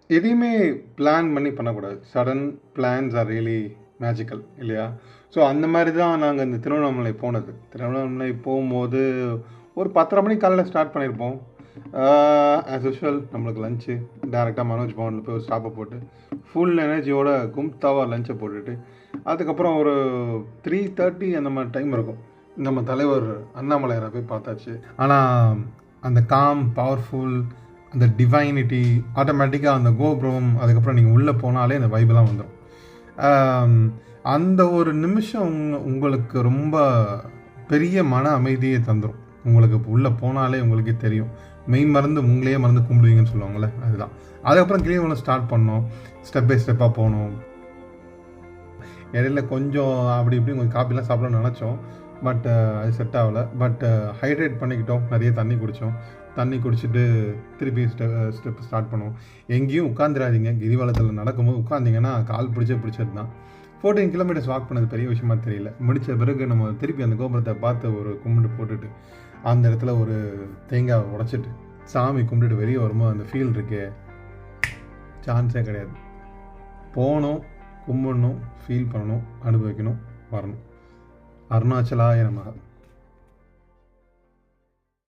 எதையுமே பிளான் பண்ணி பண்ணக்கூடாது. Sudden plans are really magical இல்லையா? ஸோ அந்த மாதிரி தான் நாங்கள் இந்த திருவண்ணாமலை போனது. திருவண்ணாமலை போகும்போது ஒரு 10:30 மணிக்கு காலையில் ஸ்டார்ட் பண்ணியிருப்போம். ஆஸ் யூஷுவல் நம்மளுக்கு லஞ்சு டேரெக்டாக மனோஜ் பவனில் போய் ஒரு ஸ்டாப்பை போட்டு ஃபுல் எனர்ஜியோட கும்தாவாக லஞ்சை போட்டுட்டு அதுக்கப்புறம் ஒரு 3:30 அந்த மாதிரி டைம் இருக்கும். நம்ம தலைவர் அண்ணாமலையாரை போய் பார்த்தாச்சு. ஆனால் அந்த காம், பவர்ஃபுல், அந்த டிவைனிட்டி ஆட்டோமேட்டிக்காக அந்த கோபுரம் அதுக்கப்புறம் நீங்கள் உள்ளே போனாலே அந்த வைபெல்லாம் வந்துடும். அந்த ஒரு நிமிஷம் உங்களுக்கு ரொம்ப பெரிய மன அமைதியை தந்துடும். உங்களுக்கு உள்ளே போனாலே உங்களுக்கே தெரியும். மெயின் மறந்து உங்களையே மறந்து கும்பிடுவீங்கன்னு சொல்லுவாங்கள்ல, அதுதான். அதுக்கப்புறம் கிளியர் ஸ்டார்ட் பண்ணோம். ஸ்டெப் பை ஸ்டெப்பாக போனோம். இடையில கொஞ்சம் அப்படி இப்படி கொஞ்சம் காப்பிலாம் சாப்பிடணும்னு நினச்சோம். பட் அது செட் ஆகலை. பட் ஹைட்ரேட் பண்ணிக்கிட்டோம். நிறைய தண்ணி குடித்தோம். தண்ணி குடிச்சிட்டு திருப்பி ஸ்டெப் ஸ்டார்ட் பண்ணுவோம். எங்கேயும் உட்காந்துடாதீங்க. கிரிவலத்தில் நடக்கும்போது உட்காந்திங்கன்னா கால் பிடிச்சது தான். 14 கிலோமீட்டர்ஸ் வாக் பண்ணது பெரிய விஷயமா தெரியல. முடித்த பிறகு நம்ம திருப்பி அந்த கோபுரத்தை பார்த்து ஒரு கும்பிட்டு போட்டுட்டு அந்த இடத்துல ஒரு தேங்காய் உடைச்சிட்டு சாமி கும்பிட்டுட்டு வெளியே வரும்போது அந்த ஃபீல் இருக்கே, சான்ஸே கிடையாது. போகணும், கும்பிடணும், ஃபீல் பண்ணணும், அனுபவிக்கணும், வரணும். அருணாச்சலாய நமக.